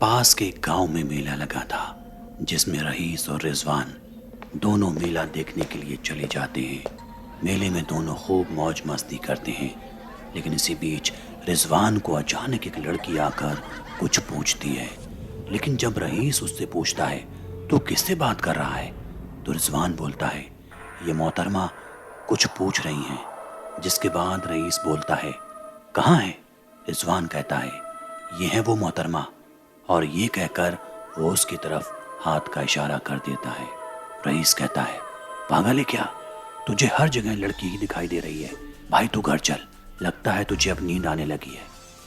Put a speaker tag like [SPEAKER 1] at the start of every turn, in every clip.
[SPEAKER 1] पास के गांव में मेला लगा था जिसमें रईस और रिजवान दोनों मेला देखने के लिए चले जाते हैं। मेले में दोनों खूब मौज मस्ती करते हैं, लेकिन इसी बीच रिजवान को अचानक एक लड़की आकर कुछ पूछती है। लेकिन जब रईस उससे पूछता है तो किससे बात कर रहा है, तो रिजवान बोलता है ये मोहतरमा कुछ पूछ रही हैं। जिसके बाद रईस बोलता है कहाँ है। रिजवान कहता है ये है वो मोहतरमा, और ये कहकर वो उसकी तरफ हाथ का इशारा कर देता है। रईस कहता है पागल है क्या, तुझे हर जगह लड़की ही दिखाई दे रही है, भाई तू घर चल, लगता है तुझे अब नींद आने लगी है।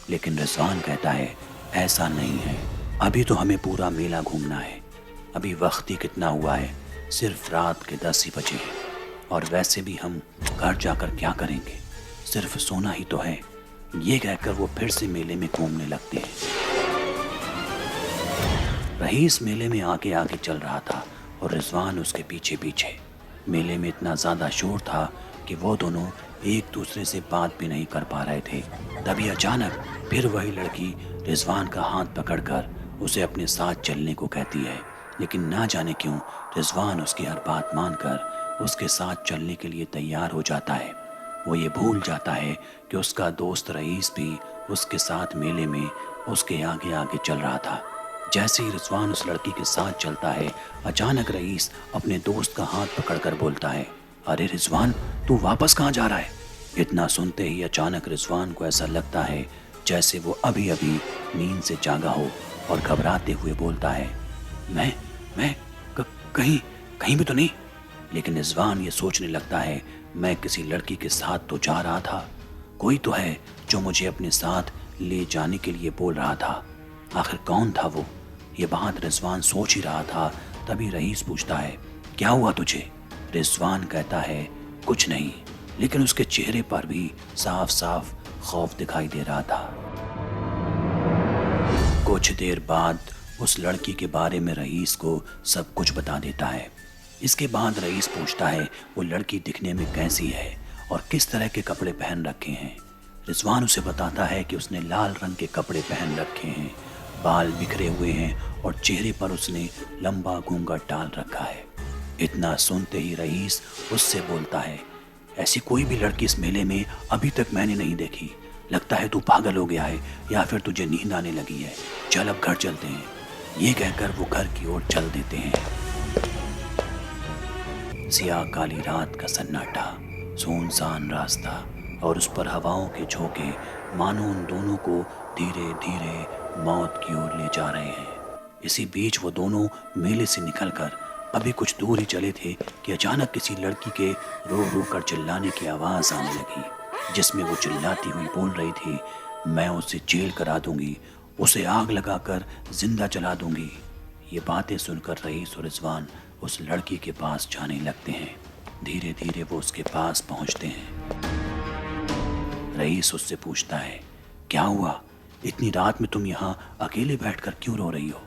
[SPEAKER 1] लेकिन रिजवान कहता है ऐसा नहीं है, अभी तो हमें पूरा मेला घूमना है, अभी वक्त ही कितना हुआ है, सिर्फ रात के 10 ही बजे हैं, और वैसे भी हम घर जाकर क्या करेंगे, सिर्फ सोना ही तो है। ये कहकर वो फिर से मेले में घूमने लगते हैं। रईस मेले में आगे आगे चल रहा था और रिजवान उसके पीछे पीछे। मेले में इतना ज़्यादा शोर था कि वो दोनों एक दूसरे से बात भी नहीं कर पा रहे थे। तभी अचानक फिर वही लड़की रिजवान का हाथ पकड़कर उसे अपने साथ चलने को कहती है, लेकिन ना जाने क्यों रिजवान उसकी हर बात मानकर उसके साथ चलने के लिए तैयार हो जाता है। वो ये भूल जाता है कि उसका दोस्त रईस भी उसके साथ मेले में उसके आगे आगे चल रहा था। जैसे ही रिजवान उस लड़की के साथ चलता है, अचानक रईस अपने दोस्त का हाथ पकड़कर बोलता है अरे रिजवान, तू वापस कहाँ जा रहा है। इतना सुनते ही अचानक रिजवान को ऐसा लगता है जैसे वो अभी अभी नींद से जागा हो, और घबराते हुए बोलता है मैं कहीं कहीं भी तो नहीं। लेकिन रिजवान ये सोचने लगता है मैं किसी लड़की के साथ तो जा रहा था, कोई तो है जो मुझे अपने साथ ले जाने के लिए बोल रहा था, आखिर कौन था वो। ये बात रिजवान सोच ही रहा था, तभी रईस पूछता है क्या हुआ तुझे। रिजवान कहता है कुछ नहीं, लेकिन उसके चेहरे पर भी साफ साफ खौफ दिखाई दे रहा था। कुछ देर बाद उस लड़की के बारे में रईस को सब कुछ बता देता है। इसके बाद रईस पूछता है वो लड़की दिखने में कैसी है और किस तरह के कपड़े पहन रखे हैं। रिजवान उसे बताता है कि उसने लाल रंग के कपड़े पहन रखे हैं, बाल बिखरे हुए हैं और चेहरे पर उसने लंबा घूंघट डाल रखा है। इतना सुनते ही रईस उससे बोलता है ऐसी कोई भी लड़की इस मेले में अभी तक मैंने नहीं देखी, लगता है तू पागल हो गया है या फिर तुझे नींद आने लगी है, चल अब घर चलते हैं। ये कहकर वो घर की ओर चल देते हैं। सियाह काली रात का सन्नाटा, सुनसान रास्ता और उस पर हवाओं के झोंके मानो उन दोनों को धीरे धीरे मौत की ओर ले जा रहे हैं। इसी बीच वो दोनों मेले से निकलकर अभी कुछ दूर ही चले थे कि अचानक किसी लड़की के रो रो कर चिल्लाने की आवाज़ आने लगी, जिसमें वो चिल्लाती हुई बोल रही थी मैं उसे जेल करा दूंगी, उसे आग लगाकर जिंदा जला दूंगी। ये बातें सुनकर रईस और रिजवान उस लड़की के पास जाने लगते हैं। धीरे धीरे वो उसके पास पहुंचते हैं। रईस उससे पूछता है क्या हुआ, इतनी रात में तुम यहाँ अकेले बैठकर क्यों रो रही हो।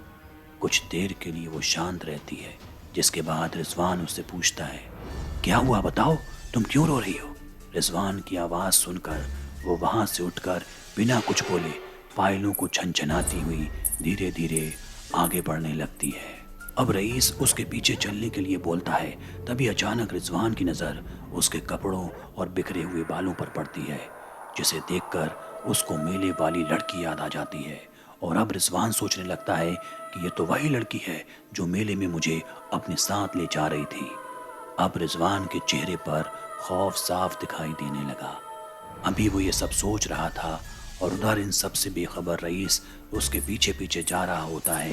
[SPEAKER 1] कुछ देर के लिए वो शांत रहती है, जिसके बाद रिजवान उससे पूछता है क्या हुआ बताओ, तुम क्यों रो रही हो। रिजवान की आवाज़ सुनकर वो वहाँ से उठकर बिना कुछ बोले फाइलों को छनछनाती हुई धीरे धीरे आगे बढ़ने लगती है। अब रईस उसके पीछे चलने के लिए बोलता है, तभी अचानक रिजवान की नज़र उसके कपड़ों और बिखरे हुए बालों पर पड़ती है, जिसे देखकर उसको मेले वाली लड़की याद आ जाती है। और अब रिजवान सोचने लगता है कि ये तो वही लड़की है जो मेले में मुझे अपने साथ ले जा रही थी। अब रिजवान के चेहरे पर खौफ साफ दिखाई देने लगा। अभी वो ये सब सोच रहा था और उधर इन सब से बेखबर रईस उसके पीछे पीछे जा रहा होता है।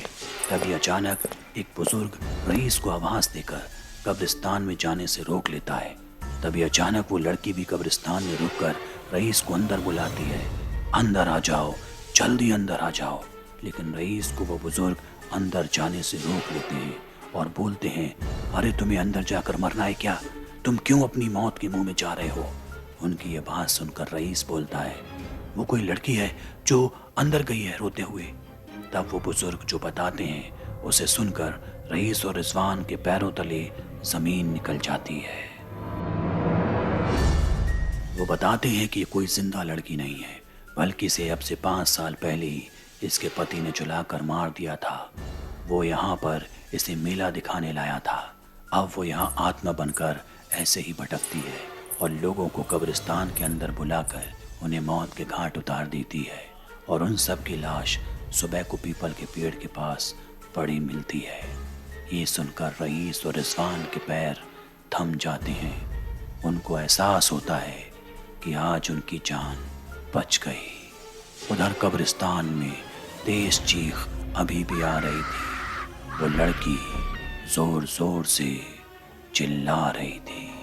[SPEAKER 1] तभी अचानक एक बुजुर्ग रईस को आवाज़ देकर कब्रिस्तान में जाने से रोक लेता है। तभी अचानक वो लड़की भी कब्रिस्तान में रुककर रईस को अंदर बुलाती है, अंदर आ जाओ, जल्दी अंदर आ जाओ। लेकिन रईस को वो बुजुर्ग अंदर जाने से रोक लेते हैं और बोलते हैं अरे तुम्हें अंदर जाकर मरना है क्या, तुम क्यों अपनी मौत के मुंह में जा रहे हो। उनकी ये बात सुनकर रईस बोलता है वो कोई लड़की है जो अंदर गई है रोते हुए। तब वो बुजुर्ग जो बताते हैं उसे सुनकर रईस और रिजवान के पैरों तले जमीन निकल जाती है। वो बताते हैं कि ये कोई जिंदा लड़की नहीं है, बल्कि इसे अब से 5 साल पहले ही इसके पति ने जलाकर मार दिया था। वो यहाँ पर इसे मेला दिखाने लाया था। अब वो यहाँ आत्मा बनकर ऐसे ही भटकती है और लोगों को कब्रिस्तान के अंदर बुलाकर उन्हें मौत के घाट उतार देती है और उन सब की लाश सुबह को पीपल के पेड़ के पास पड़ी मिलती है। ये सुनकर रईस और रिजवान के पैर थम जाते हैं। उनको एहसास होता है कि आज उनकी जान बच गई। उधर कब्रिस्तान में तेज चीख अभी भी आ रही थी। वो लड़की जोर जोर से चिल्ला रही थी।